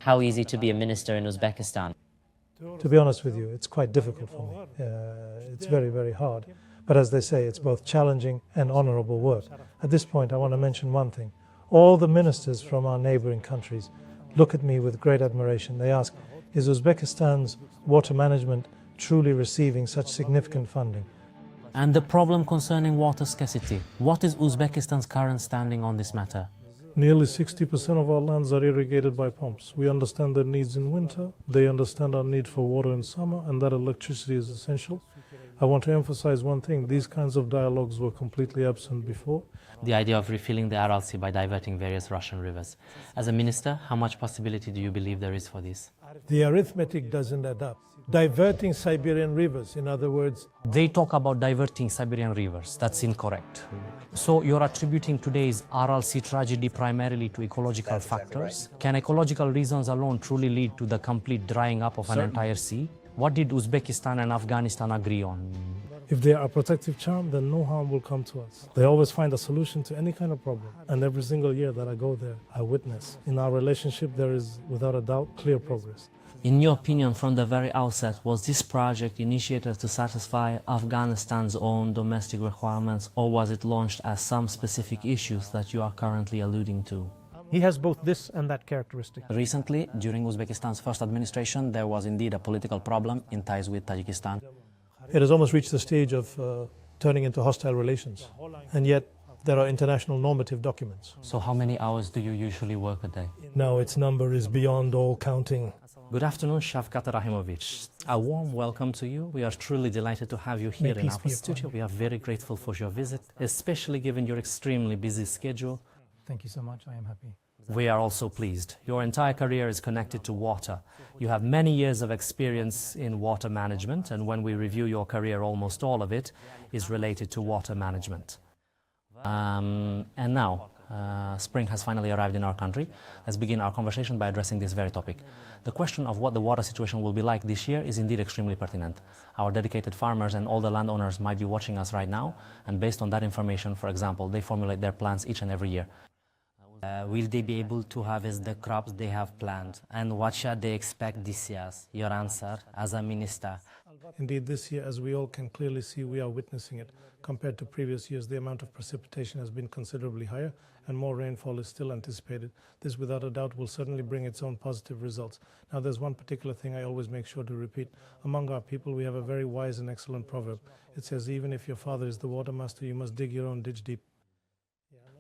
how easy to be a minister in Uzbekistan? To be honest with you, it's quite difficult for me. It's very, very hard. But as they say, it's both challenging and honorable work. At this point, I want to mention one thing. All the ministers from our neighboring countries look at me with great admiration. They ask, is Uzbekistan's water management truly receiving such significant funding? And the problem concerning water scarcity. What is Uzbekistan's current standing on this matter? Nearly 60% of our lands are irrigated by pumps. We understand their needs in winter, they understand our need for water in summer, and that electricity is essential. I want to emphasize one thing, these kinds of dialogues were completely absent before. The idea of refilling the Aral Sea by diverting various Russian rivers. As a minister, how much possibility do you believe there is for this? The arithmetic doesn't add up. Diverting Siberian rivers, in other words. They talk about diverting Siberian rivers. That's incorrect. So you're attributing today's Aral Sea tragedy primarily to ecological factors? Can ecological reasons alone truly lead to the complete drying up of an entire sea? What did Uzbekistan and Afghanistan agree on? If they are a protective charm, then no harm will come to us. They always find a solution to any kind of problem. And every single year that I go there, I witness. In our relationship, there is, without a doubt, clear progress. In your opinion, from the very outset, was this project initiated to satisfy Afghanistan's own domestic requirements, or was it launched as some specific issues that you are currently alluding to? He has both this and that characteristic. Recently, during Uzbekistan's first administration, there was indeed a political problem in ties with Tajikistan. It has almost reached the stage of turning into hostile relations. And yet, there are international normative documents. So how many hours do you usually work a day? Now its number is beyond all counting. Good afternoon, Shavkat Khamroyev. A warm welcome to you. We are truly delighted to have you here in our studio. We are very grateful for your visit, especially given your extremely busy schedule. Thank you so much. I am happy. We are also pleased. Your entire career is connected to water. You have many years of experience in water management, and when we review your career, almost all of it is related to water management. And now, spring has finally arrived in our country. Let's begin our conversation by addressing this very topic. The question of what the water situation will be like this year is indeed extremely pertinent. Our dedicated farmers and all the landowners might be watching us right now, and based on that information, for example, they formulate their plans each and every year. Will they be able to harvest the crops they have planted? And what should they expect this year? Your answer as a minister. Indeed, this year, as we all can clearly see, we are witnessing it. Compared to previous years, the amount of precipitation has been considerably higher and more rainfall is still anticipated. This, without a doubt, will certainly bring its own positive results. Now, there's one particular thing I always make sure to repeat. Among our people, we have a very wise and excellent proverb. It says, even if your father is the water master, you must dig your own ditch deep.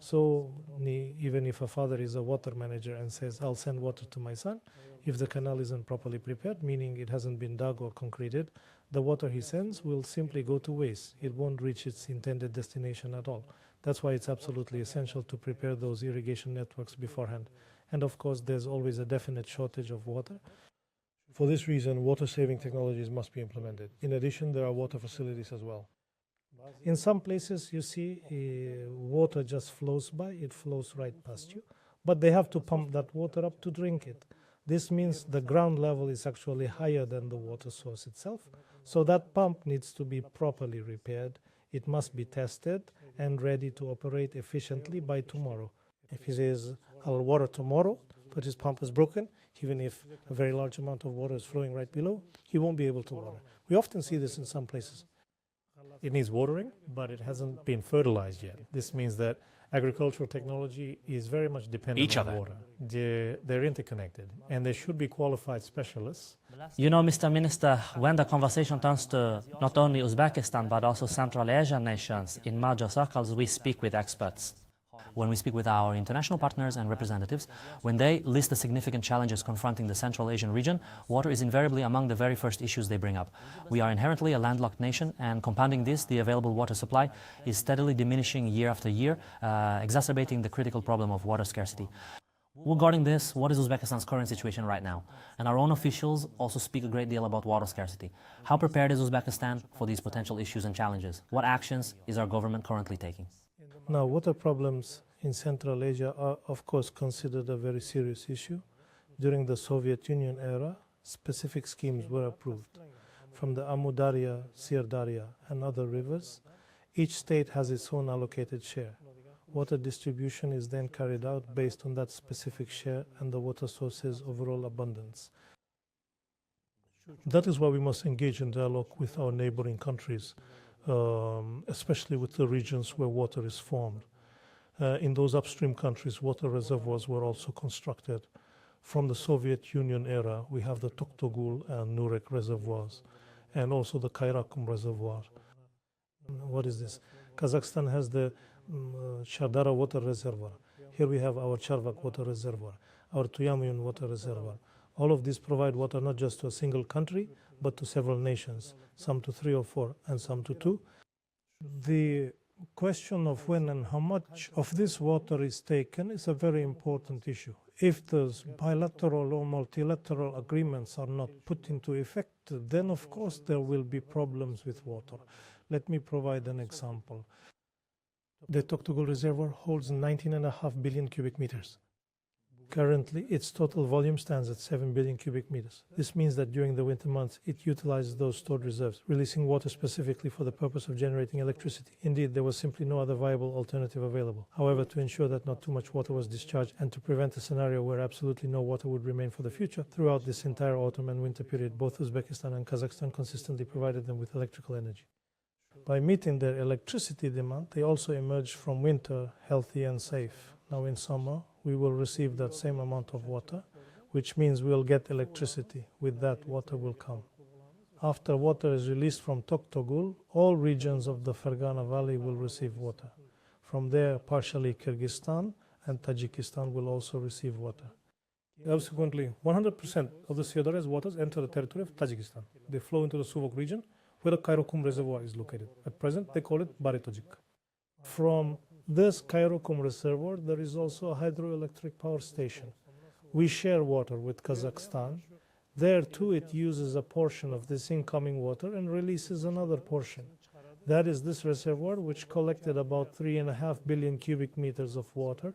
So, even if a father is a water manager and says, I'll send water to my son, if the canal isn't properly prepared, meaning it hasn't been dug or concreted, the water he sends will simply go to waste. It won't reach its intended destination at all. That's why it's absolutely essential to prepare those irrigation networks beforehand. And of course, there's always a definite shortage of water. For this reason, water-saving technologies must be implemented. In addition, there are water facilities as well. In some places, you see, water just flows by, it flows right past you, but they have to pump that water up to drink it. This means the ground level is actually higher than the water source itself, so that pump needs to be properly repaired. It must be tested and ready to operate efficiently by tomorrow. If he says, I'll water tomorrow, but his pump is broken, even if a very large amount of water is flowing right below, he won't be able to water. We often see this in some places. It needs watering, but it hasn't been fertilized yet. This means that agricultural technology is very much dependent on water. They're interconnected, and there should be qualified specialists. You know, Mr. Minister, when the conversation turns to not only Uzbekistan, but also Central Asian nations, in major circles, we speak with experts. When we speak with our international partners and representatives, when they list the significant challenges confronting the Central Asian region, water is invariably among the very first issues they bring up. We are inherently a landlocked nation, and compounding this, the available water supply is steadily diminishing year after year, exacerbating the critical problem of water scarcity. Regarding this, what is Uzbekistan's current situation right now? And our own officials also speak a great deal about water scarcity. How prepared is Uzbekistan for these potential issues and challenges? What actions is our government currently taking? Now, water problems in Central Asia are, of course, considered a very serious issue. During the Soviet Union era, specific schemes were approved. From the Amu Darya, Sir Darya, and other rivers, each state has its own allocated share. Water distribution is then carried out based on that specific share and the water source's overall abundance. That is why we must engage in dialogue with our neighboring countries, especially with the regions where water is formed. In those upstream countries, water reservoirs were also constructed. From the Soviet Union era, we have the Toktogul and Nurek reservoirs, and also the Kayrakum reservoir. What is this? Kazakhstan has the Shardara water reservoir. Here we have our Charvak water reservoir, our Tuyamyun water reservoir. All of these provide water not just to a single country, but to several nations, some to 3 or 4, and some to 2. The question of when and how much of this water is taken is a very important issue. If those bilateral or multilateral agreements are not put into effect, then of course there will be problems with water. Let me provide an example. The Toktogul reservoir holds 19.5 billion cubic meters. Currently, its total volume stands at 7 billion cubic meters. This means that during the winter months, it utilizes those stored reserves, releasing water specifically for the purpose of generating electricity. Indeed, there was simply no other viable alternative available. However, to ensure that not too much water was discharged and to prevent a scenario where absolutely no water would remain for the future, throughout this entire autumn and winter period, both Uzbekistan and Kazakhstan consistently provided them with electrical energy. By meeting their electricity demand, they also emerged from winter healthy and safe. Now in summer, we will receive that same amount of water, which means we'll get electricity. With that, water will come. After water is released from Toktogul, all regions of the Fergana Valley will receive water. From there, partially Kyrgyzstan and Tajikistan will also receive water. Subsequently, 100% of the Syodara's waters enter the territory of Tajikistan. They flow into the Suvok region, where the Kayrakum reservoir is located. At present, they call it Baritojik. From this Kayrakum reservoir, there is also a hydroelectric power station. We share water with Kazakhstan. There too, it uses a portion of this incoming water and releases another portion. That is this reservoir, which collected about 3.5 billion cubic meters of water,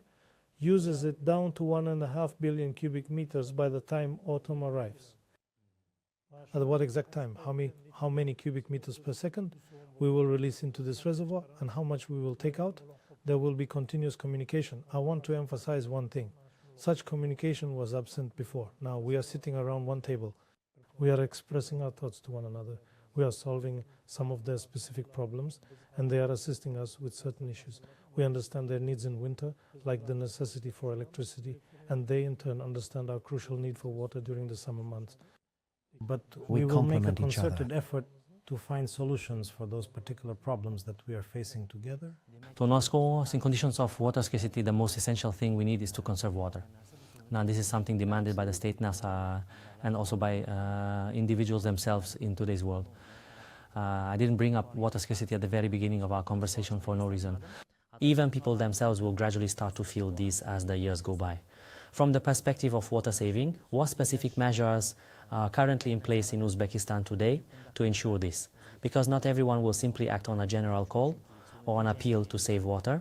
uses it down to 1.5 billion cubic meters by the time autumn arrives. At what exact time? How many cubic meters per second we will release into this reservoir and how much we will take out? There will be continuous communication. I want to emphasize one thing. Such communication was absent before. Now we are sitting around one table. We are expressing our thoughts to one another. We are solving some of their specific problems, and they are assisting us with certain issues. We understand their needs in winter, like the necessity for electricity, and they in turn understand our crucial need for water during the summer months. But we will make a concerted effort to find solutions for those particular problems that we are facing together. To UNESCO, in conditions of water scarcity, the most essential thing we need is to conserve water. Now, this is something demanded by the state NASA and also by individuals themselves in today's world. I didn't bring up water scarcity at the very beginning of our conversation for no reason. Even people themselves will gradually start to feel this as the years go by. From the perspective of water saving, what specific measures are currently in place in Uzbekistan today to ensure this? Because not everyone will simply act on a general call or an appeal to save water.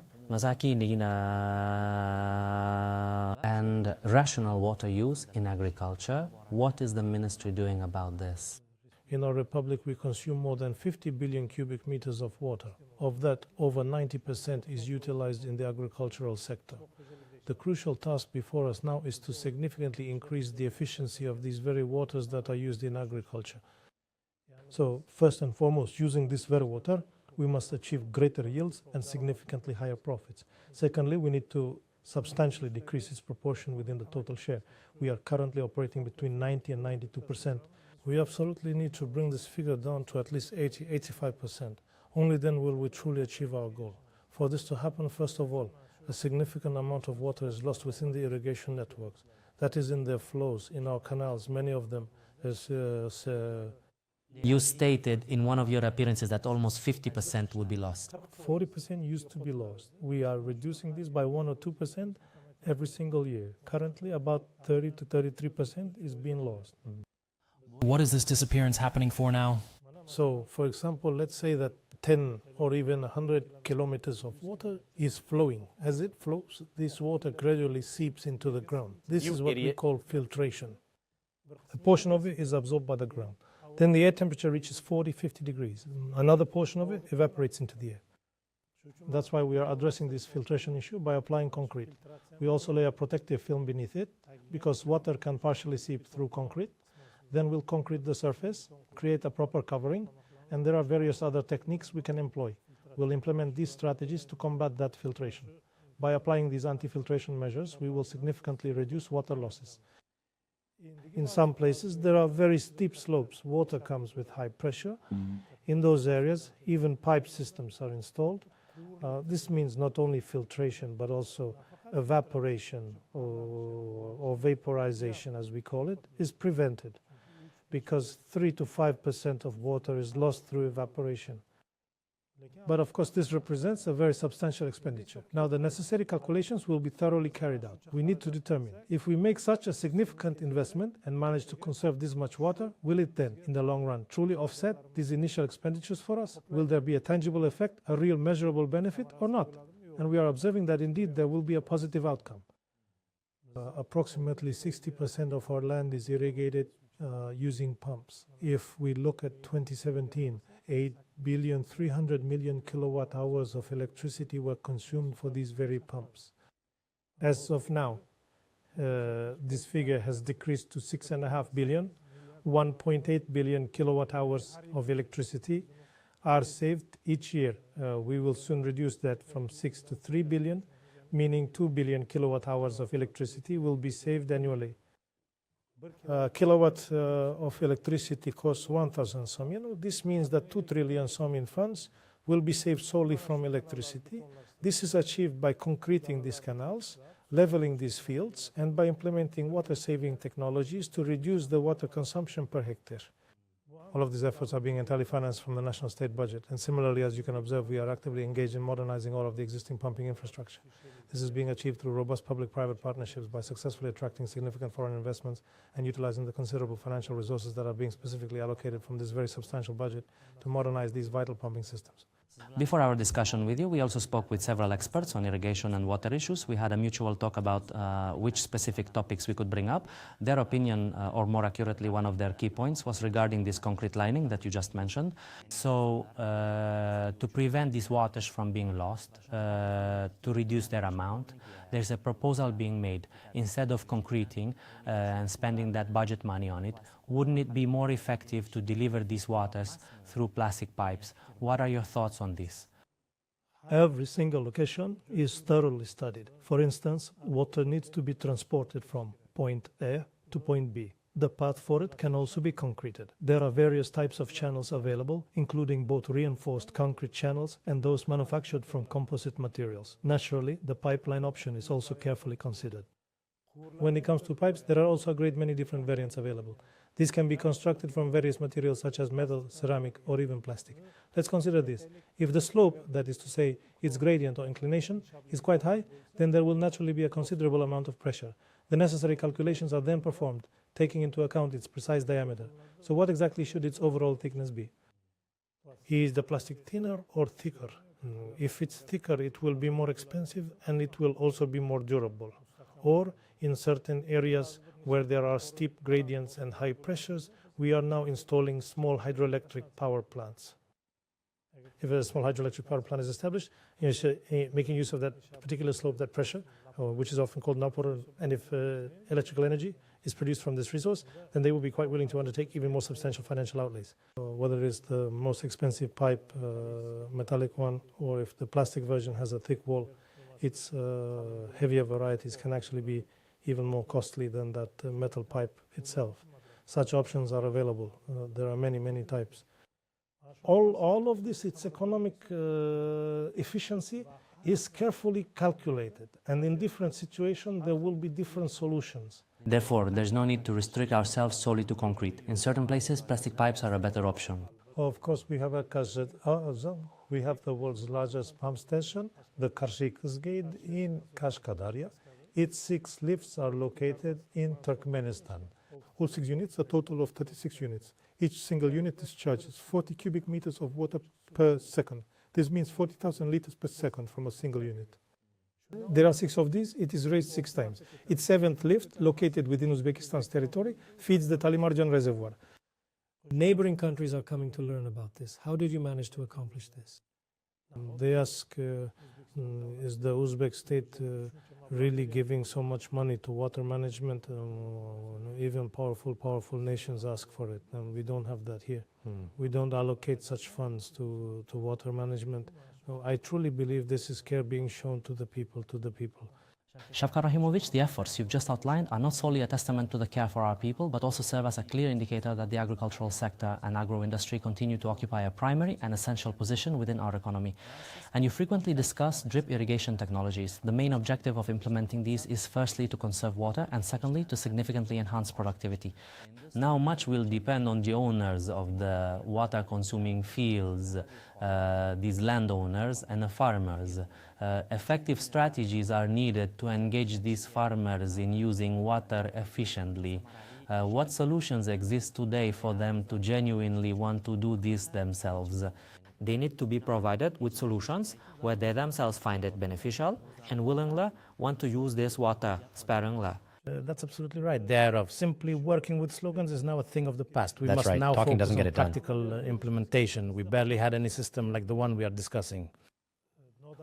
And rational water use in agriculture, what is the ministry doing about this? In our republic, we consume more than 50 billion cubic meters of water. Of that, over 90% is utilized in the agricultural sector. The crucial task before us now is to significantly increase the efficiency of these very waters that are used in agriculture. So, first and foremost, using this very water, we must achieve greater yields and significantly higher profits. Secondly, we need to substantially decrease its proportion within the total share. We are currently operating between 90 and 92%. We absolutely need to bring this figure down to at least 80–85%. Only then will we truly achieve our goal. For this to happen, first of all, a significant amount of water is lost within the irrigation networks. That is in their flows, in our canals, many of them. You stated in one of your appearances that almost 50% would be lost. 40% used to be lost. We are reducing this by 1 or 2% every single year. Currently, about 30 to 33% is being lost. What is this disappearance happening for now? So, for example, let's say that 10 or even 100 kilometers of water is flowing. As it flows, this water gradually seeps into the ground. This is what we call filtration. A portion of it is absorbed by the ground. Then the air temperature reaches 40–50 degrees. Another portion of it evaporates into the air. That's why we are addressing this filtration issue by applying concrete. We also lay a protective film beneath it because water can partially seep through concrete. Then we'll concrete the surface, create a proper covering, and there are various other techniques we can employ. We'll implement these strategies to combat that filtration. By applying these anti-filtration measures, we will significantly reduce water losses. In some places, there are very steep slopes. Water comes with high pressure. In those areas, even pipe systems are installed. This means not only filtration, but also evaporation or vaporization, as we call it, is prevented because 3 to 5% of water is lost through evaporation. But of course, this represents a very substantial expenditure. Now, the necessary calculations will be thoroughly carried out. We need to determine if we make such a significant investment and manage to conserve this much water, will it then, in the long run, truly offset these initial expenditures for us? Will there be a tangible effect, a real measurable benefit, or not? And we are observing that indeed there will be a positive outcome. Approximately 60% of our land is irrigated using pumps. If we look at 2017, 8,300,000,000 kilowatt hours of electricity were consumed for these very pumps. As of now, this figure has decreased to 6.5 billion. 1.8 billion kilowatt hours of electricity are saved each year. We will soon reduce that from 6 to 3 billion, meaning 2 billion kilowatt hours of electricity will be saved annually. Kilowatt of electricity costs 1,000 som. This means that 2 trillion som in funds will be saved solely from electricity. This is achieved by concreting these canals, leveling these fields, and by implementing water-saving technologies to reduce the water consumption per hectare. All of these efforts are being entirely financed from the national state budget. And similarly, as you can observe, we are actively engaged in modernizing all of the existing pumping infrastructure. This is being achieved through robust public-private partnerships by successfully attracting significant foreign investments and utilizing the considerable financial resources that are being specifically allocated from this very substantial budget to modernize these vital pumping systems. Before our discussion with you, we also spoke with several experts on irrigation and water issues. We had a mutual talk about which specific topics we could bring up. Their opinion, or more accurately, one of their key points was regarding this concrete lining that you just mentioned. So to prevent these waters from being lost, to reduce their amount, there's a proposal being made. Instead of concreting and spending that budget money on it, wouldn't it be more effective to deliver these waters through plastic pipes? What are your thoughts on this? Every single location is thoroughly studied. For instance, water needs to be transported from point A to point B. The path for it can also be concreted. There are various types of channels available, including both reinforced concrete channels and those manufactured from composite materials. Naturally, the pipeline option is also carefully considered. When it comes to pipes, there are also a great many different variants available. These can be constructed from various materials such as metal, ceramic, or even plastic. Let's consider this. If the slope, that is to say, its gradient or inclination, is quite high, then there will naturally be a considerable amount of pressure. The necessary calculations are then performed, taking into account its precise diameter. So what exactly should its overall thickness be? Is the plastic thinner or thicker? If it's thicker, it will be more expensive and it will also be more durable. Or in certain areas where there are steep gradients and high pressures, we are now installing small hydroelectric power plants. If a small hydroelectric power plant is established, making use of that particular slope, that pressure, which is often called napor, and if electrical energy is produced from this resource, then they will be quite willing to undertake even more substantial financial outlays. Whether it is the most expensive pipe, metallic one, or if the plastic version has a thick wall, its heavier varieties can actually be even more costly than that metal pipe itself. Such options are available. There are many, many types. All of this, its economic efficiency is carefully calculated, and in different situations there will be different solutions. Therefore, there's no need to restrict ourselves solely to concrete. In certain places, plastic pipes are a better option. Of course, we have we have the world's largest pump station, the Karshik's Gate in Kashkadarya. Its 6 lifts are located in Turkmenistan. All 6 units, a total of 36 units. Each single unit discharges 40 cubic meters of water per second. This means 40,000 liters per second from a single unit. There are 6 of these. It is raised 6 times. Its 7th lift, located within Uzbekistan's territory, feeds the Talimarjan reservoir. Neighboring countries are coming to learn about this. How did you manage to accomplish this? They ask, is the Uzbek state really giving so much money to water management? Even powerful nations ask for it, and we don't have that here. We don't allocate such funds to water management. So I truly believe this is care being shown to the people, Shavkat Rahimovich, the efforts you've just outlined are not solely a testament to the care for our people, but also serve as a clear indicator that the agricultural sector and agro-industry continue to occupy a primary and essential position within our economy. And you frequently discuss drip irrigation technologies. The main objective of implementing these is firstly to conserve water and secondly to significantly enhance productivity. Now much will depend on the owners of the water-consuming fields, these landowners and the farmers. Effective strategies are needed to engage these farmers in using water efficiently. What solutions exist today for them to genuinely want to do this themselves? They need to be provided with solutions where they themselves find it beneficial and willingly want to use this water sparingly. That's absolutely right. Thereof, simply working with slogans is now a thing of the past. We That's must right. now Talking focus doesn't get on it done. practical implementation. We barely had any system like the one we are discussing.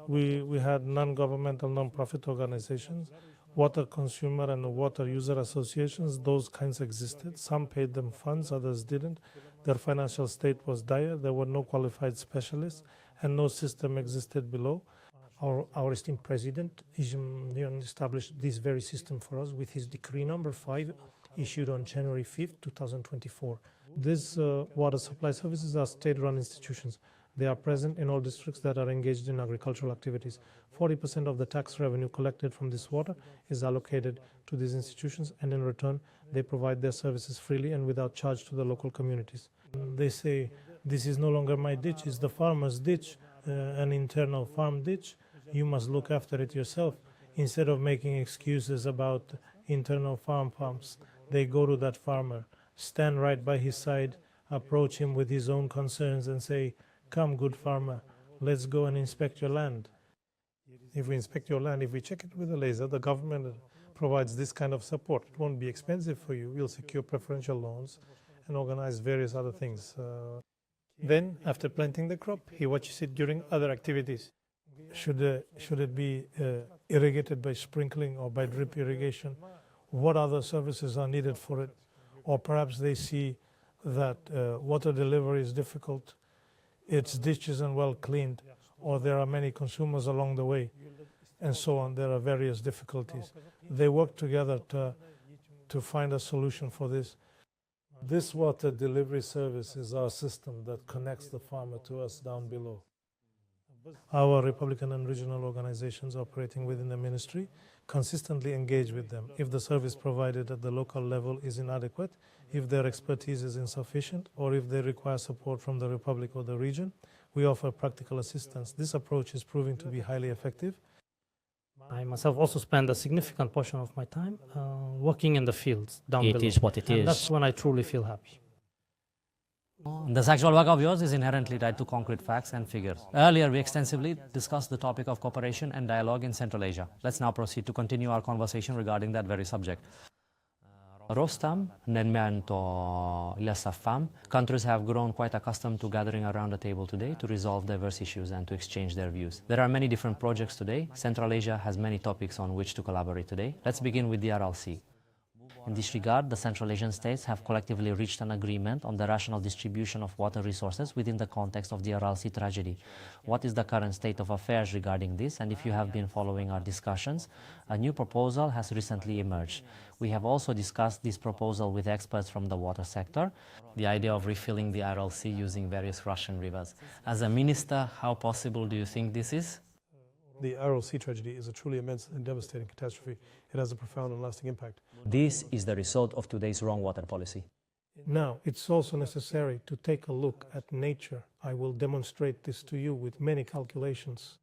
We had non-governmental, non-profit organizations, water consumer and water user associations. Those kinds existed. Some paid them funds, others didn't. Their financial state was dire. There were no qualified specialists, and no system existed below. Our esteemed president established this very system for us with his decree number 5, issued on January 5th, 2024. These water supply services are state-run institutions. They are present in all districts that are engaged in agricultural activities. 40% of the tax revenue collected from this water is allocated to these institutions, and in return, they provide their services freely and without charge to the local communities. They say, this is no longer my ditch, it's the farmer's ditch, an internal farm ditch. You must look after it yourself. Instead of making excuses about internal farm pumps, they go to that farmer, stand right by his side, approach him with his own concerns and say, come, good farmer, let's go and inspect your land. If we inspect your land, if we check it with a laser, the government provides this kind of support. It won't be expensive for you. We'll secure preferential loans and organize various other things. Then, after planting the crop, he watches it during other activities. Should it be irrigated by sprinkling or by drip irrigation? What other services are needed for it? Or perhaps they see that water delivery is difficult, its ditch isn't well cleaned, or there are many consumers along the way, and so on. There are various difficulties. They work together to find a solution for this. This water delivery service is our system that connects the farmer to us down below. Our Republican and regional organizations operating within the ministry consistently engage with them. If the service provided at the local level is inadequate, if their expertise is insufficient, or if they require support from the Republic or the region, we offer practical assistance. This approach is proving to be highly effective. I myself also spend a significant portion of my time working in the fields down below. It is what it And is. that's when I truly feel happy. This actual work of yours is inherently tied to concrete facts and figures. Earlier, we extensively discussed the topic of cooperation and dialogue in Central Asia. Let's now proceed to continue our conversation regarding that very subject. Rostam, Nenmento, Ilesafam, countries have grown quite accustomed to gathering around the table today to resolve diverse issues and to exchange their views. There are many different projects today. Central Asia has many topics on which to collaborate today. Let's begin with the Aral Sea. In this regard, the Central Asian states have collectively reached an agreement on the rational distribution of water resources within the context of the Aral Sea tragedy. What is the current state of affairs regarding this? And if you have been following our discussions, a new proposal has recently emerged. We have also discussed this proposal with experts from the water sector, the idea of refilling the Aral Sea using various Russian rivers. As a minister, how possible do you think this is? The Aral Sea tragedy is a truly immense and devastating catastrophe. It has a profound and lasting impact. This is the result of today's wrong water policy. Now, it's also necessary to take a look at nature. I will demonstrate this to you with many calculations.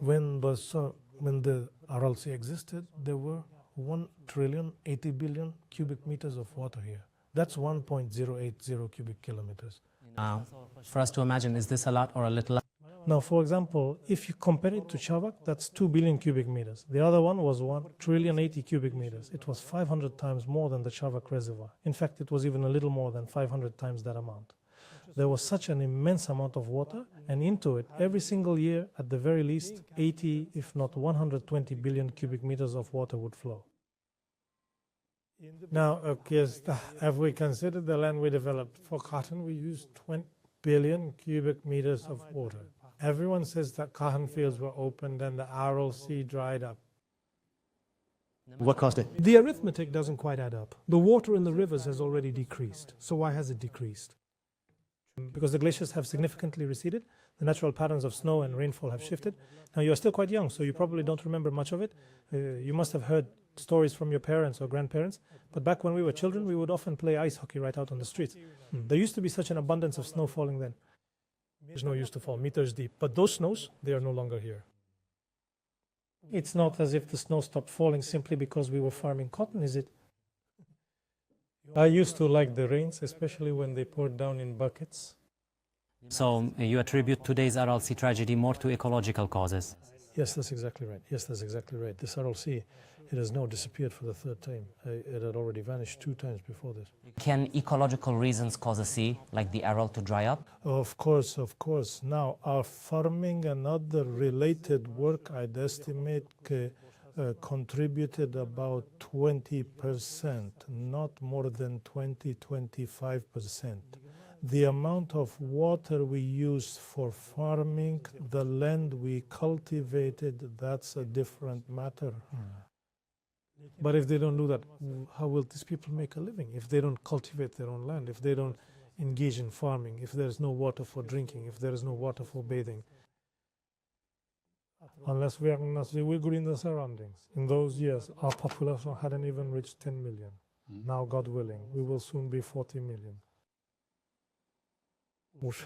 When the Aral Sea existed, there were 1,080,000,000,000 cubic meters of water here. That's 1.080 cubic kilometers. Now, for us to imagine, is this a lot or a little? Now, for example, if you compare it to Shavak, that's 2 billion cubic meters. The other one was 1,080,000,000,000 cubic meters. It was 500 times more than the Shavak reservoir. In fact, it was even a little more than 500 times that amount. there was such an immense amount of water, and into it, every single year, at the very least, 80, if not 120 billion cubic meters of water would flow. Now, okay, have we considered the land we developed? For cotton, we used 20 billion cubic meters of water. Everyone says that cotton fields were opened and the Aral Sea dried up. What caused it? The arithmetic doesn't quite add up. The water in the rivers has already decreased. So why has it decreased? Because the glaciers have significantly receded, the natural patterns of snow and rainfall have shifted. Now, you're still quite young, so you probably don't remember much of it. You must have heard stories from your parents or grandparents, but back when we were children, we would often play ice hockey right out on the streets. There used to be such an abundance of snow falling then. Snow used to fall meters deep, but those snows, they are no longer here. It's not as if the snow stopped falling simply because we were farming cotton, is it? I used to like the rains, especially when they poured down in buckets. So you attribute today's Aral Sea tragedy more to ecological causes? Yes, that's exactly right. Yes, that's exactly right. This Aral Sea, it has now disappeared for the third time. It had already vanished 2 times before this. Can ecological reasons cause a sea, like the Aral, to dry up? Of course, of course. Now, our farming and other related work, I'd estimate, contributed about 20%, not more than 20-25%. The amount of water we used for farming, the land we cultivated, that's a different matter. But if they don't do that, how will these people make a living? If they don't cultivate their own land, if they don't engage in farming, if there's no water for drinking, if there is no water for bathing. Unless we are good in the surroundings. In those years, our population hadn't even reached 10 million. Now, God willing, we will soon be 40 million.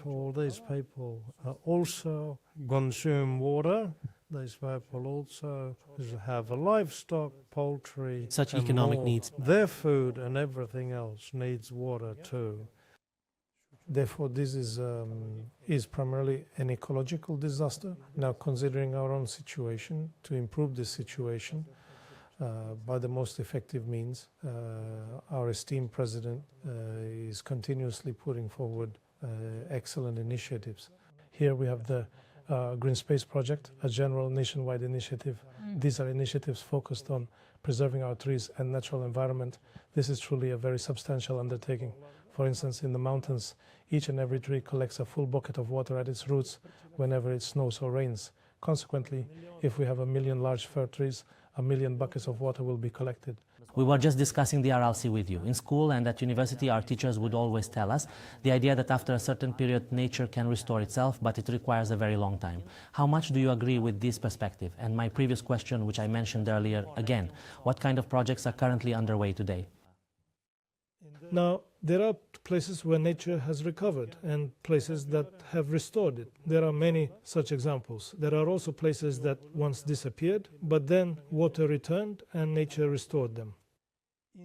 All these people also consume water. These people also have livestock, poultry, Such and economic more. needs. Their food and everything else needs water too. Therefore, this is primarily an ecological disaster. Now, considering our own situation, to improve this situation by the most effective means, our esteemed president is continuously putting forward excellent initiatives. Here we have the Green Space Project, a general nationwide initiative. These are initiatives focused on preserving our trees and natural environment. This is truly a very substantial undertaking. For instance, in the mountains, each and every tree collects a full bucket of water at its roots whenever it snows or rains. Consequently, if we have 1 million large fir trees, 1 million buckets of water will be collected. We were just discussing the Aral Sea with you. In school and at university, our teachers would always tell us the idea that after a certain period, nature can restore itself, but it requires a very long time. How much do you agree with this perspective? And my previous question, which I mentioned earlier, again, what kind of projects are currently underway today? Now, there are places where nature has recovered and places that have restored it. There are many such examples. There are also places that once disappeared, but then water returned and nature restored them.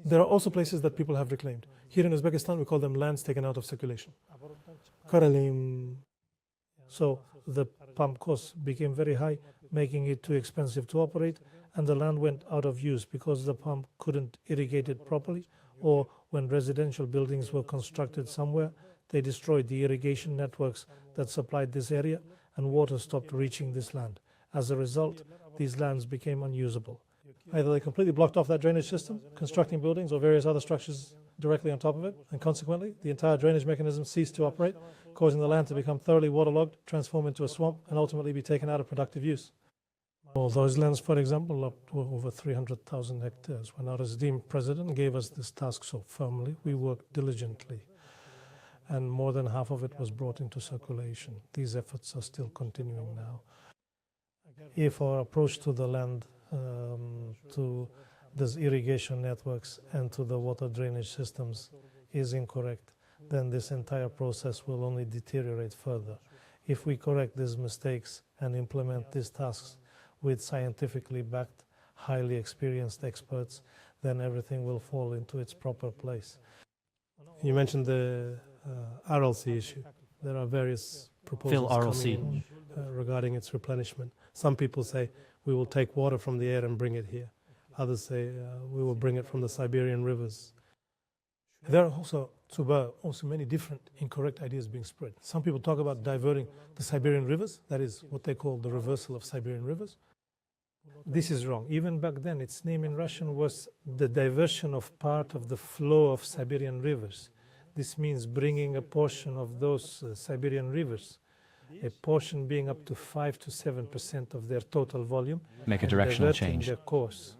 There are also places that people have reclaimed. Here in Uzbekistan, we call them lands taken out of circulation. Karalim. So the pump costs became very high, making it too expensive to operate, and the land went out of use because the pump couldn't irrigate it properly, or when residential buildings were constructed somewhere, they destroyed the irrigation networks that supplied this area, and water stopped reaching this land. As a result, these lands became unusable. Either they completely blocked off that drainage system, constructing buildings or various other structures directly on top of it, and consequently, the entire drainage mechanism ceased to operate, causing the land to become thoroughly waterlogged, transform into a swamp, and ultimately be taken out of productive use. All those lands, for example, up to over 300,000 hectares. When our esteemed president gave us this task so firmly, we worked diligently, and more than half of it was brought into circulation. These efforts are still continuing now. If our approach to the land, to these irrigation networks and to the water drainage systems is incorrect, then this entire process will only deteriorate further. If we correct these mistakes and implement these tasks with scientifically backed, highly experienced experts, then everything will fall into its proper place. You mentioned the Aral Sea issue. There are various proposals coming regarding its replenishment. Some people say we will take water from the air and bring it here. Others say we will bring it from the Siberian rivers. There are also many different incorrect ideas being spread. Some people talk about diverting the Siberian rivers. That is what they call the reversal of Siberian rivers. This is wrong. Even back then, its name in Russian was the diversion of part of the flow of Siberian rivers. This means bringing a portion of those Siberian rivers, a portion being up to 5 to 7% of their total volume, Make a directional change. Their course.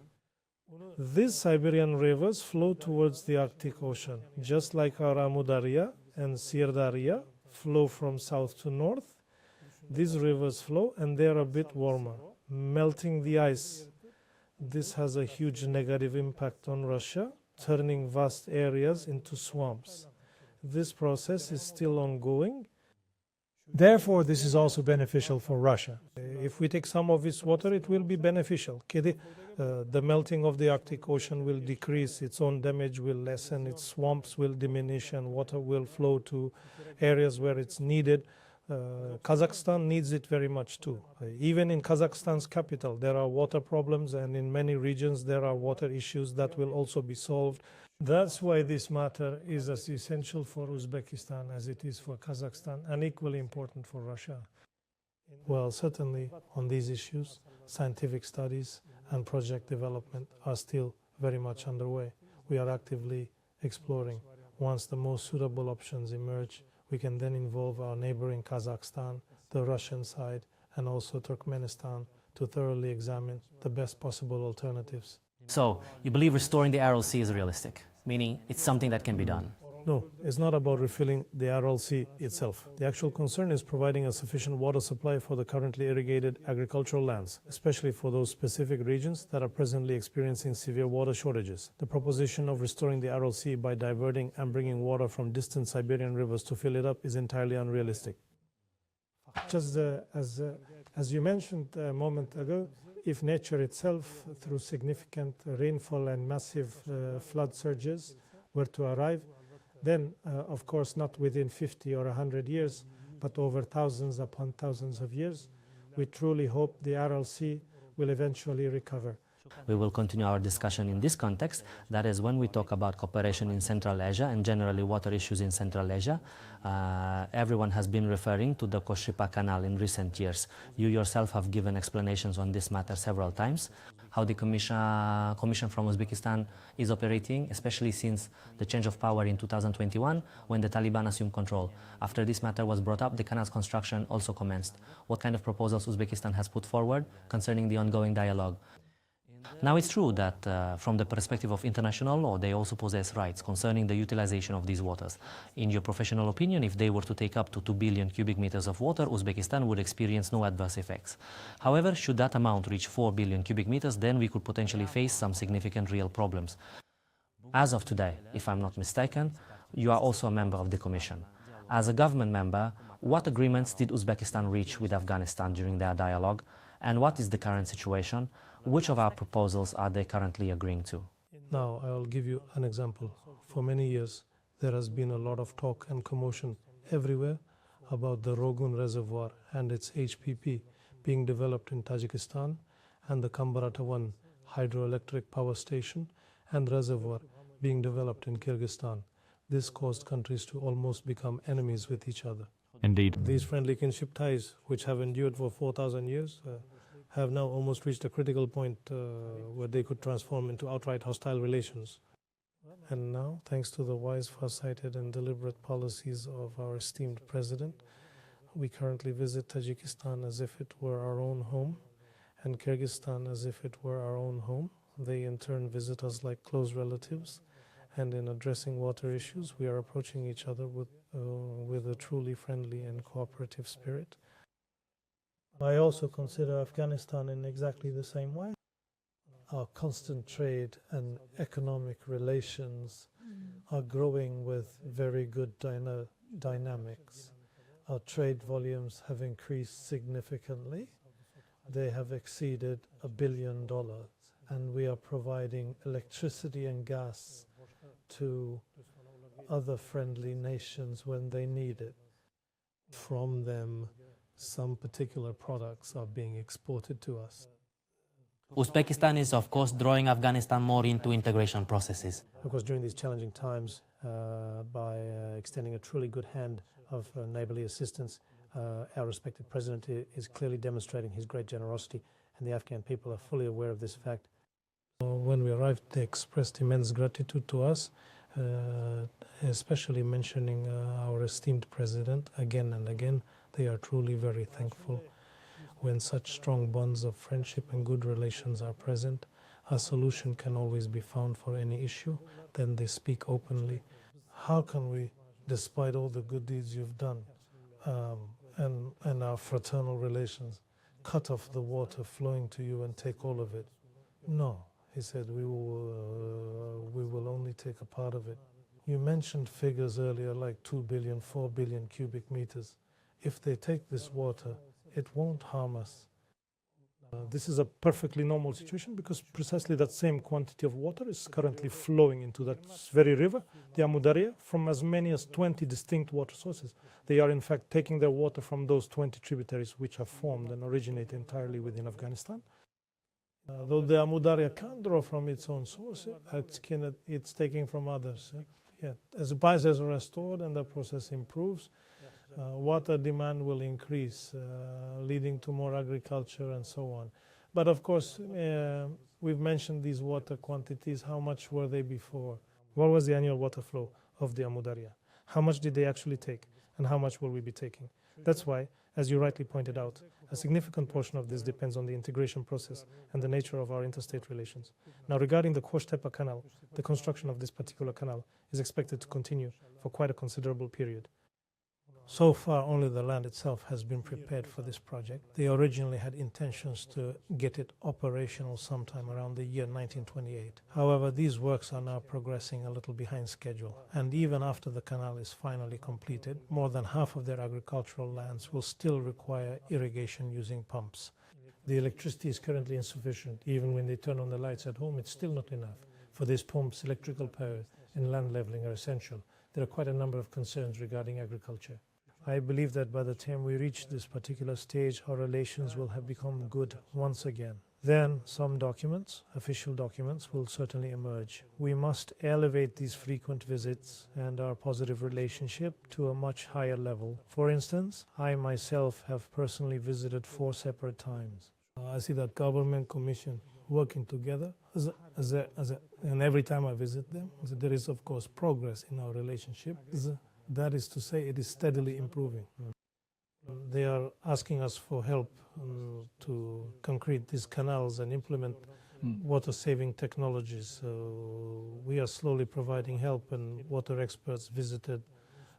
These Siberian rivers flow towards the Arctic Ocean, just like our Amu Darya and Sir Darya flow from south to north. These rivers flow and they're a bit warmer, melting the ice. This has a huge negative impact on Russia, turning vast areas into swamps. This process is still ongoing. Therefore, this is also beneficial for Russia. If we take some of its water, it will be beneficial. The melting of the Arctic Ocean will decrease, its own damage will lessen, its swamps will diminish, and water will flow to areas where it's needed. Kazakhstan needs it very much too. Even in Kazakhstan's capital, there are water problems, and in many regions there are water issues that will also be solved. That's why this matter is as essential for Uzbekistan as it is for Kazakhstan, and equally important for Russia. Well, certainly on these issues, scientific studies and project development are still very much underway. We are actively exploring. Once the most suitable options emerge, we can then involve our neighboring Kazakhstan, the Russian side, and also Turkmenistan to thoroughly examine the best possible alternatives. So, you believe restoring the Aral Sea is realistic, meaning it's something that can be done? No, it's not about refilling the Aral Sea itself. The actual concern is providing a sufficient water supply for the currently irrigated agricultural lands, especially for those specific regions that are presently experiencing severe water shortages. The proposition of restoring the Aral Sea by diverting and bringing water from distant Siberian rivers to fill it up is entirely unrealistic. Just as you mentioned a moment ago, if nature itself, through significant rainfall and massive flood surges, were to arrive, then, of course, not within 50 or 100 years, but over thousands upon thousands of years, we truly hope the Aral Sea will eventually recover. We will continue our discussion in this context. That is, when we talk about cooperation in Central Asia and generally water issues in Central Asia, everyone has been referring to the Qoshtepa Canal in recent years. You yourself have given explanations on this matter several times. How the commission from Uzbekistan is operating, especially since the change of power in 2021 when the Taliban assumed control. After this matter was brought up, the canal's construction also commenced. What kind of proposals Uzbekistan has put forward concerning the ongoing dialogue? Now, it's true that from the perspective of international law, they also possess rights concerning the utilization of these waters. In your professional opinion, if they were to take up to 2 billion cubic meters of water, Uzbekistan would experience no adverse effects. However, should that amount reach 4 billion cubic meters, then we could potentially face some significant real problems. As of today, if I'm not mistaken, you are also a member of the Commission. As a government member, what agreements did Uzbekistan reach with Afghanistan during their dialogue, and what is the current situation? Which of our proposals are they currently agreeing to? Now, I'll give you an example. For many years, there has been a lot of talk and commotion everywhere about the Rogun Reservoir and its HPP being developed in Tajikistan, and the Kambarata-1 hydroelectric power station and reservoir being developed in Kyrgyzstan. This caused countries to almost become enemies with each other. Indeed. These friendly kinship ties, which have endured for 4,000 years, have now almost reached a critical point where they could transform into outright hostile relations. And now, thanks to the wise, far-sighted and deliberate policies of our esteemed president, we currently visit Tajikistan as if it were our own home, and Kyrgyzstan as if it were our own home. They in turn visit us like close relatives, and in addressing water issues, we are approaching each other with a truly friendly and cooperative spirit. I also consider Afghanistan in exactly the same way. Our constant trade and economic relations are growing with very good dynamics. Our trade volumes have increased significantly. They have exceeded $1 billion, and we are providing electricity and gas to other friendly nations when they need it. From them, some particular products are being exported to us. Uzbekistan is, of course, drawing Afghanistan more into integration processes. Of course, during these challenging times, by extending a truly good hand of neighbourly assistance, our respected president is clearly demonstrating his great generosity, and the Afghan people are fully aware of this fact. When we arrived, they expressed immense gratitude to us, especially mentioning our esteemed president again and again. They are truly very thankful. When such strong bonds of friendship and good relations are present, a solution can always be found for any issue. Then they speak openly. How can we, despite all the good deeds you've done and our fraternal relations, cut off the water flowing to you and take all of it? No, he said, we will only take a part of it. You mentioned figures earlier like 2 billion, 4 billion cubic meters. If they take this water, it won't harm us. This is a perfectly normal situation because precisely that same quantity of water is currently flowing into that very river, the Amu Darya, from as many as 20 distinct water sources. They are in fact taking their water from those 20 tributaries which are formed and originate entirely within Afghanistan. Though the Amu Darya can't draw from its own source, it's taking from others. As the biases are restored and the process improves, water demand will increase, leading to more agriculture and so on. But of course, we've mentioned these water quantities. How much were they before? What was the annual water flow of the Amu Darya? How much did they actually take? And how much will we be taking? That's why, as you rightly pointed out, a significant portion of this depends on the integration process and the nature of our interstate relations. Now, regarding the Qoshtepa Canal, the construction of this particular canal is expected to continue for quite a considerable period. So far, only the land itself has been prepared for this project. They originally had intentions to get it operational sometime around the year 1928. However, these works are now progressing a little behind schedule. And even after the canal is finally completed, more than half of their agricultural lands will still require irrigation using pumps. The electricity is currently insufficient. Even when they turn on the lights at home, it's still not enough. For these pumps, electrical power and land leveling are essential. There are quite a number of concerns regarding agriculture. I believe that by the time we reach this particular stage, our relations will have become good once again. Then some documents, official documents, will certainly emerge. We must elevate these frequent visits and our positive relationship to a much higher level. For instance, I myself have personally visited 4 separate times. I see that government commission working together, and every time I visit them, there is of course progress in our relationship. That is to say, it is steadily improving. They are asking us for help to concrete these canals and implement water-saving technologies. So we are slowly providing help, and water experts visited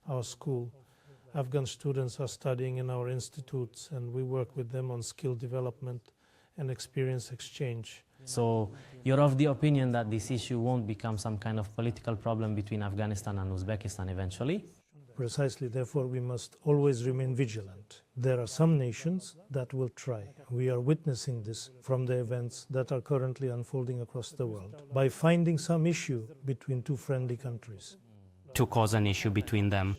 our school. Afghan students are studying in our institutes, and we work with them on skill development and experience exchange. So you're of the opinion that this issue won't become some kind of political problem between Afghanistan and Uzbekistan eventually? Precisely, therefore we must always remain vigilant. There are some nations that will try. We are witnessing this from the events that are currently unfolding across the world. By finding some issue between 2 friendly countries. To cause an issue between them?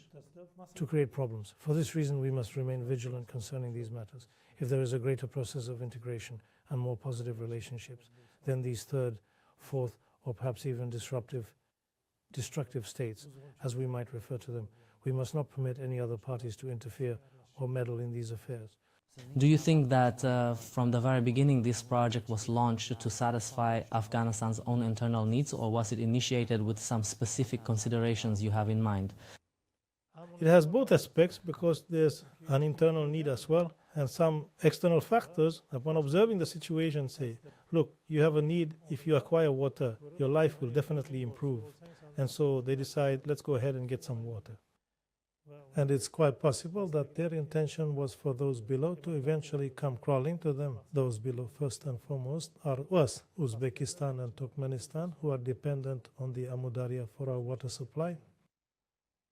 To create problems. For this reason, we must remain vigilant concerning these matters. If there is a greater process of integration and more positive relationships, then these 3rd, 4th, or perhaps even destructive states, as we might refer to them, we must not permit any other parties to interfere or meddle in these affairs. Do you think that from the very beginning this project was launched to satisfy Afghanistan's own internal needs, or was it initiated with some specific considerations you have in mind? It has both aspects, because there's an internal need as well, and some external factors. Upon observing the situation, say, look, you have a need. If you acquire water, your life will definitely improve. And so they decide, let's go ahead and get some water. And it's quite possible that their intention was for those below to eventually come crawling to them. Those below, first and foremost, are us, Uzbekistan and Turkmenistan, who are dependent on the Amu Darya for our water supply.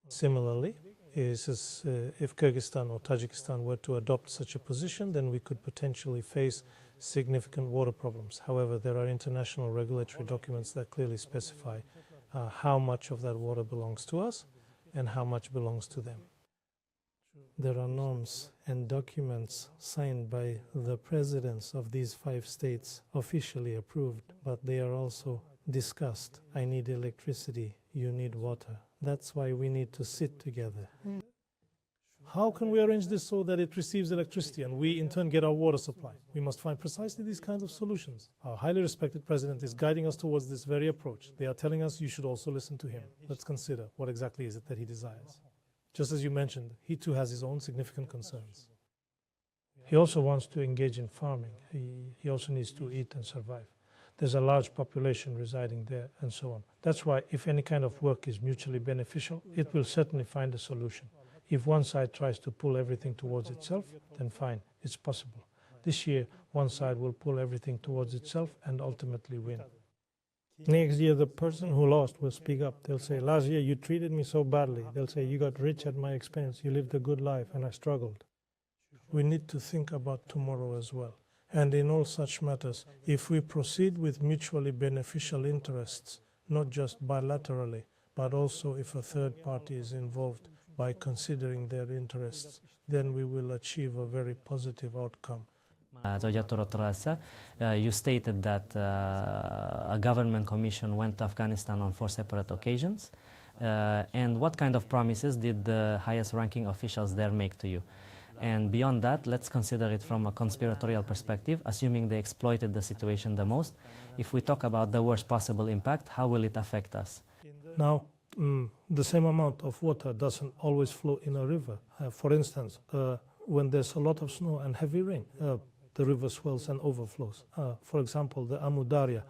Similarly, if Kyrgyzstan or Tajikistan were to adopt such a position, then we could potentially face significant water problems. However, there are international regulatory documents that clearly specify how much of that water belongs to us and how much belongs to them. There are norms and documents signed by the presidents of these 5 states, officially approved, but they are also discussed. I need electricity, you need water. That's why we need to sit together. How can we arrange this so that it receives electricity and we in turn get our water supply? We must find precisely these kinds of solutions. Our highly respected president is guiding us towards this very approach. They are telling us you should also listen to him. Let's consider what exactly is it that he desires. Just as you mentioned, he too has his own significant concerns. He also wants to engage in farming. He also needs to eat and survive. There's a large population residing there and so on. That's why if any kind of work is mutually beneficial, it will certainly find a solution. If one side tries to pull everything towards itself, then fine, it's possible. This year, one side will pull everything towards itself and ultimately win. Next year, the person who lost will speak up. They'll say, last year you treated me so badly. They'll say, you got rich at my expense, you lived a good life, and I struggled. We need to think about tomorrow as well. And in all such matters, if we proceed with mutually beneficial interests, not just bilaterally, but also if a third party is involved by considering their interests, then we will achieve a very positive outcome. You stated that a government commission went to Afghanistan on 4 separate occasions. And what kind of promises did the highest ranking officials there make to you? And beyond that, let's consider it from a conspiratorial perspective, assuming they exploited the situation the most. If we talk about the worst possible impact, how will it affect us? Now, the same amount of water doesn't always flow in a river. For instance, when there's a lot of snow and heavy rain, the river swells and overflows. For example, the Amu Darya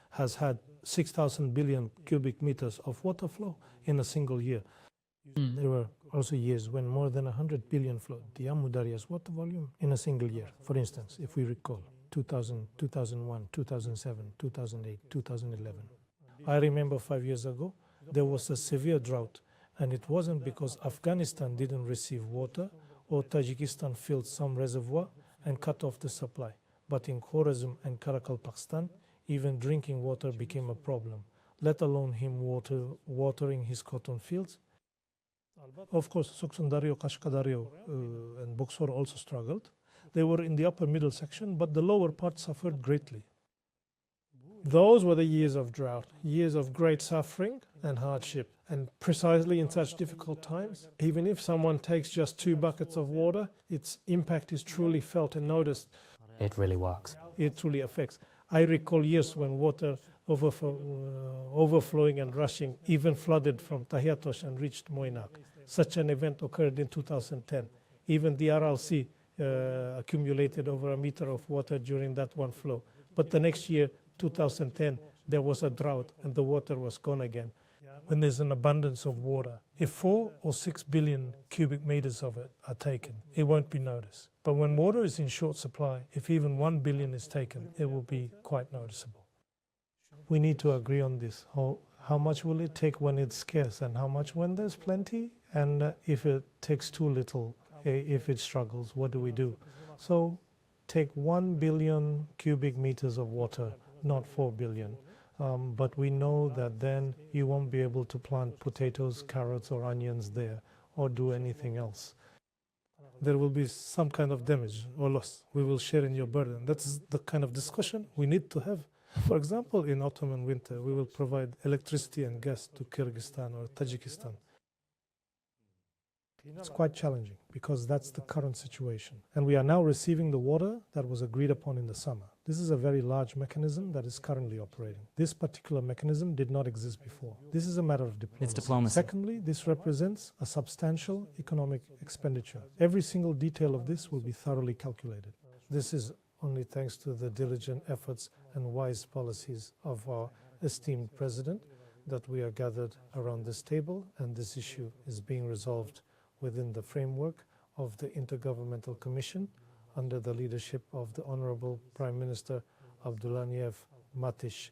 has had 6,000 billion cubic meters of water flow in a single year. There were also years when more than 100 billion flowed. The Amu Darya's water volume in a single year, for instance, if we recall, 2000, 2001, 2007, 2008, 2011. I remember 5 years ago, there was a severe drought, and it wasn't because Afghanistan didn't receive water or Tajikistan filled some reservoir and cut off the supply. But in Khorazm and Karakalpakstan, even drinking water became a problem, let alone him watering his cotton fields. Of course, Sukhsundario, Kashkadario and Buxor also struggled. They were in the upper middle section, but the lower part suffered greatly. Those were the years of drought, years of great suffering and hardship. And precisely in such difficult times, even if someone takes just 2 buckets of water, its impact is truly felt and noticed. It really works. It truly affects. I recall years when water overflowing and rushing even flooded from Tahiatosh and reached Moinak. Such an event occurred in 2010. Even the Aral Sea accumulated over a meter of water during that one flow. But the next year, 2010, there was a drought and the water was gone again. When there's an abundance of water, if 4 or 6 billion cubic meters of it are taken, it won't be noticed. But when water is in short supply, if even 1 billion is taken, it will be quite noticeable. We need to agree on this. How much will it take when it's scarce and how much when there's plenty? And if it takes too little, if it struggles, what do we do? So take 1 billion cubic meters of water, not 4 billion. But we know that then you won't be able to plant potatoes, carrots or onions there or do anything else. There will be some kind of damage or loss. We will share in your burden. That's the kind of discussion we need to have. For example, in autumn and winter, we will provide electricity and gas to Kyrgyzstan or Tajikistan. It's quite challenging because that's the current situation. And we are now receiving the water that was agreed upon in the summer. This is a very large mechanism that is currently operating. This particular mechanism did not exist before. This is a matter of diplomacy. It's diplomacy. Secondly, this represents a substantial economic expenditure. Every single detail of this will be thoroughly calculated. This is only thanks to the diligent efforts and wise policies of our esteemed president that we are gathered around this table, and this issue is being resolved within the framework of the Intergovernmental Commission under the leadership of the Honorable Prime Minister Abdulaniev Matish.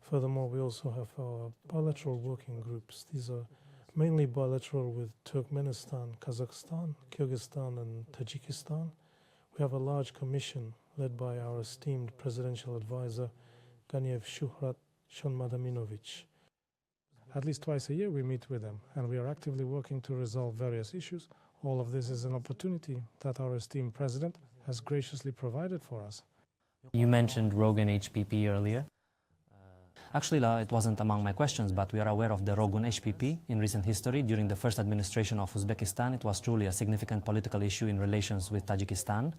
Furthermore, we also have our bilateral working groups. These are mainly bilateral with Turkmenistan, Kazakhstan, Kyrgyzstan and Tajikistan. We have a large commission led by our esteemed presidential advisor, Ganiev Shuhrat Shonmadaminovich. At least twice a year we meet with them, and we are actively working to resolve various issues, All of this is an opportunity that our esteemed president has graciously provided for us. You mentioned Rogun HPP earlier. Actually, it wasn't among my questions, but we are aware of the Rogun HPP in recent history. During the first administration of Uzbekistan, it was truly a significant political issue in relations with Tajikistan.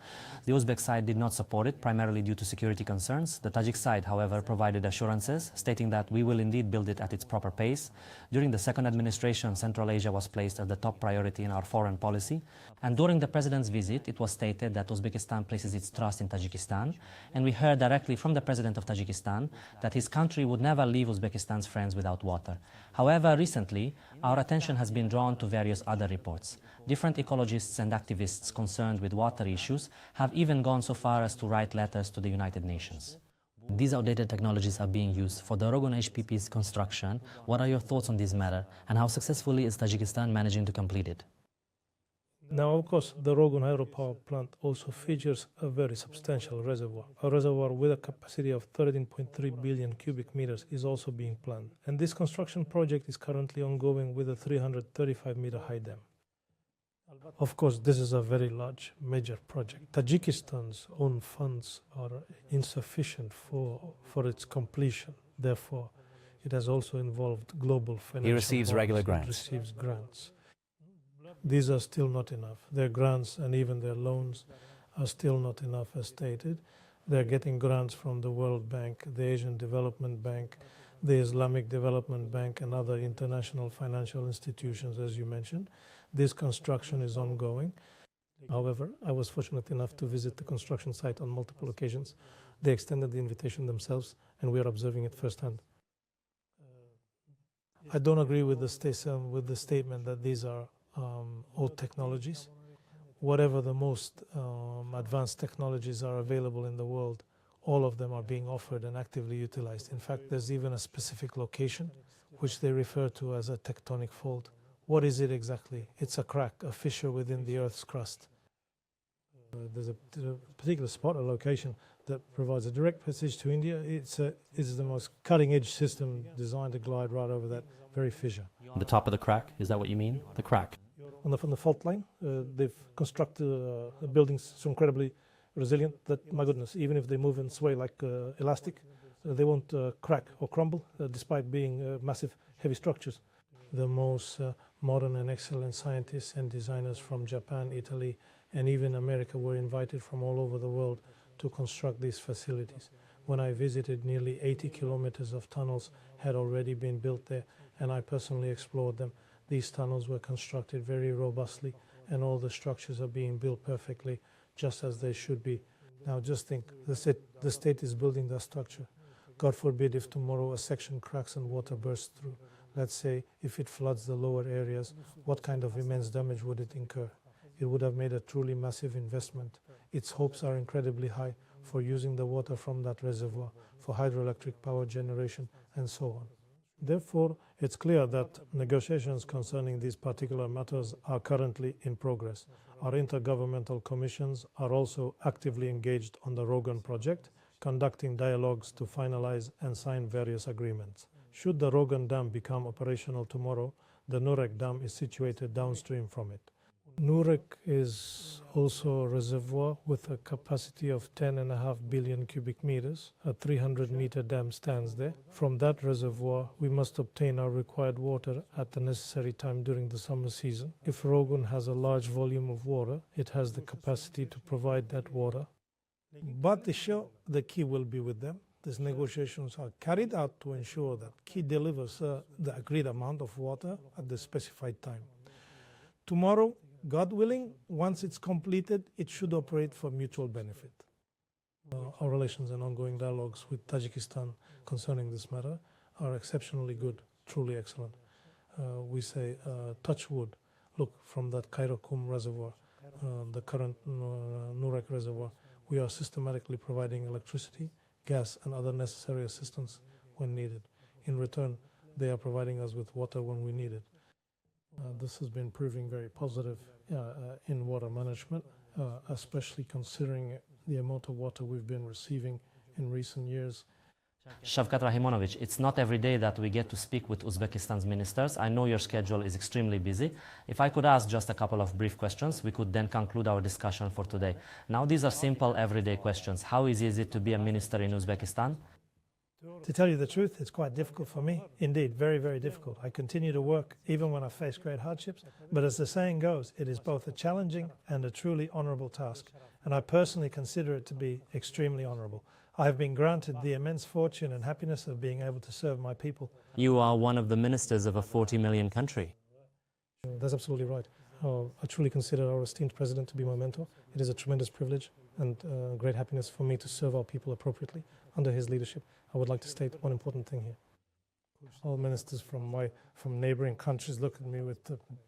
The Uzbek side did not support it, primarily due to security concerns. The Tajik side, however, provided assurances, stating that we will indeed build it at its proper pace. During the second administration, Central Asia was placed as the top priority in our foreign policy. And during the president's visit, it was stated that Uzbekistan places its trust in Tajikistan. And we heard directly from the president of Tajikistan that his country would never leave Uzbekistan's friends without water. However, recently, our attention has been drawn to various other reports. Different ecologists and activists concerned with water issues have even gone so far as to write letters to the United Nations. These outdated technologies are being used for the Rogun HPP's construction. What are your thoughts on this matter, and how successfully is Tajikistan managing to complete it? Now, of course, the Rogun Hydropower Plant also features a very substantial reservoir. A reservoir with a capacity of 13.3 billion cubic meters is also being planned. And this construction project is currently ongoing with a 335-meter high dam. Of course, this is a very large, major project. Tajikistan's own funds are insufficient for its completion. Therefore, it has also involved global financial. He receives regular grants. Receives grants. These are still not enough. Their grants and even their loans are still not enough as stated. They're getting grants from the World Bank, the Asian Development Bank, the Islamic Development Bank, and other international financial institutions, as you mentioned. This construction is ongoing. However, I was fortunate enough to visit the construction site on multiple occasions. They extended the invitation themselves, and we are observing it firsthand. I don't agree with the statement that these are old technologies. Whatever the most advanced technologies are available in the world, all of them are being offered and actively utilized. In fact, there's even a specific location which they refer to as a tectonic fault. What is it exactly? It's a crack, a fissure within the Earth's crust. There's a particular spot, a location that provides a direct passage to India. It's the most cutting-edge system designed to glide right over that very fissure. The top of the crack, is that what you mean? The crack? On the fault line, they've constructed buildings so incredibly resilient that, my goodness, even if they move and sway like elastic, they won't crack or crumble, despite being massive, heavy structures. The most modern and excellent scientists and designers from Japan, Italy, and even America were invited from all over the world to construct these facilities. When I visited, nearly 80 kilometers of tunnels had already been built there, and I personally explored them. These tunnels were constructed very robustly, and all the structures are being built perfectly, just as they should be. Now just think, the state is building that structure. God forbid if tomorrow a section cracks and water bursts through. Let's say if it floods the lower areas, what kind of immense damage would it incur? It would have made a truly massive investment. Its hopes are incredibly high for using the water from that reservoir, for hydroelectric power generation, and so on. Therefore, it's clear that negotiations concerning these particular matters are currently in progress. Our intergovernmental commissions are also actively engaged on the Rogun project, conducting dialogues to finalize and sign various agreements. Should the Rogun Dam become operational tomorrow, the Nurek Dam is situated downstream from it. Nurek is also a reservoir with a capacity of 10.5 billion cubic meters. A 300-meter dam stands there. From that reservoir, we must obtain our required water at the necessary time during the summer season. If Rogun has a large volume of water, it has the capacity to provide that water. But the key will be with them. These negotiations are carried out to ensure that Key delivers the agreed amount of water at the specified time. Tomorrow, God willing, once it's completed, it should operate for mutual benefit. Our relations and ongoing dialogues with Tajikistan concerning this matter are exceptionally good, truly excellent. We say, touch wood, look, from that Karakum reservoir, the current Nurek reservoir, we are systematically providing electricity, gas, and other necessary assistance when needed. In return, they are providing us with water when we need it. This has been proving very positive in water management, especially considering the amount of water we've been receiving in recent years. Shavkat Rahimonovich, it's not every day that we get to speak with Uzbekistan's ministers. I know your schedule is extremely busy. If I could ask just a couple of brief questions, we could then conclude our discussion for today. Now, these are simple, everyday questions. How easy is it to be a minister in Uzbekistan? To tell you the truth, it's quite difficult for me. Indeed, very, very difficult. I continue to work even when I face great hardships. But as the saying goes, it is both a challenging and a truly honourable task. And I personally consider it to be extremely honourable. I have been granted the immense fortune and happiness of being able to serve my people. You are one of the ministers of a 40 million country. That's absolutely right. I truly consider our esteemed president to be my mentor. It is a tremendous privilege and great happiness for me to serve our people appropriately under his leadership. I would like to state one important thing here. All ministers from neighboring countries look at me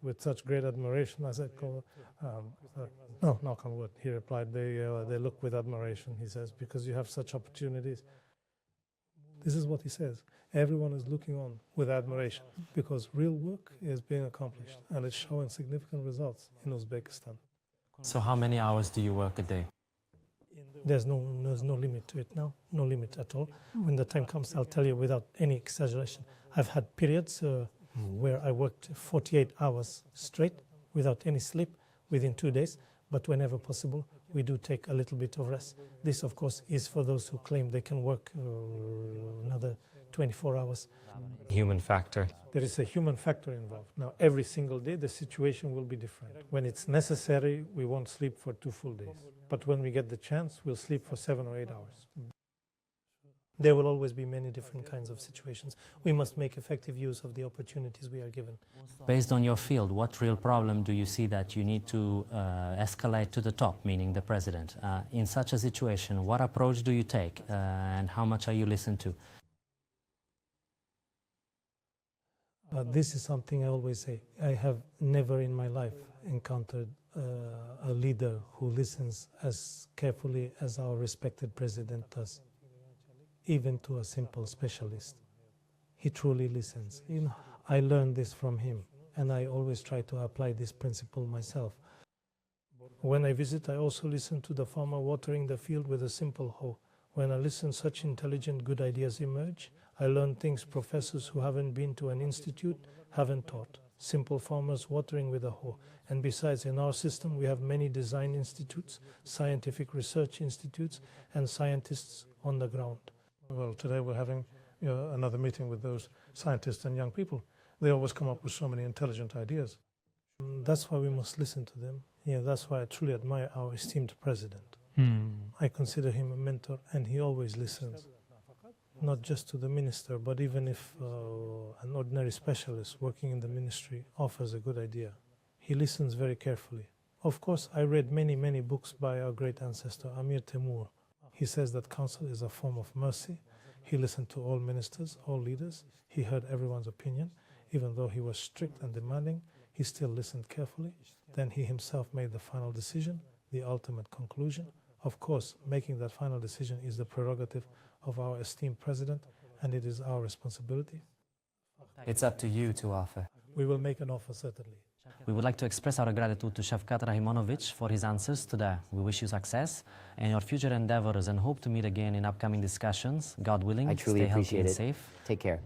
with such great admiration. I said, no, knock on wood. He replied, they look with admiration, he says, because you have such opportunities. This is what he says. Everyone is looking on with admiration because real work is being accomplished and it's showing significant results in Uzbekistan. So how many hours do you work a day? There's no limit to it now, no limit at all. When the time comes, I'll tell you without any exaggeration. I've had periods where I worked 48 hours straight without any sleep within 2 days, but whenever possible, we do take a little bit of rest. This, of course, is for those who claim they can work another 24 hours. Human factor. There is a human factor involved. Now, every single day, the situation will be different. When it's necessary, we won't sleep for 2 full days. But when we get the chance, we'll sleep for 7 or 8 hours. There will always be many different kinds of situations. We must make effective use of the opportunities we are given. Based on your field, what real problem do you see that you need to escalate to the top, meaning the president? In such a situation, what approach do you take and how much are you listened to? This is something I always say. I have never in my life encountered a leader who listens as carefully as our respected president does, even to a simple specialist. He truly listens. I learned this from him, and I always try to apply this principle myself. When I visit, I also listen to the farmer watering the field with a simple hoe. When I listen, such intelligent, good ideas emerge. I learn things professors who haven't been to an institute haven't taught. Simple farmers watering with a hoe. And besides, in our system, we have many design institutes, scientific research institutes, and scientists on the ground. Well, today we're having another meeting with those scientists and young people. They always come up with so many intelligent ideas. That's why we must listen to them. That's why I truly admire our esteemed president. I consider him a mentor, and he always listens. Not just to the minister, but even if an ordinary specialist working in the ministry offers a good idea, he listens very carefully. Of course, I read many, many books by our great ancestor, Amir Temur. He says that counsel is a form of mercy. He listened to all ministers, all leaders. He heard everyone's opinion. Even though he was strict and demanding, he still listened carefully. Then he himself made the final decision, the ultimate conclusion. Of course, making that final decision is the prerogative of our esteemed president, and it is our responsibility. It's up to you to offer. We will make an offer, certainly. We would like to express our gratitude to Shavkat Rahimonovich for his answers today. We wish you success in your future endeavors and hope to meet again in upcoming discussions. God willing, I truly stay appreciate healthy and it. safe. Take care.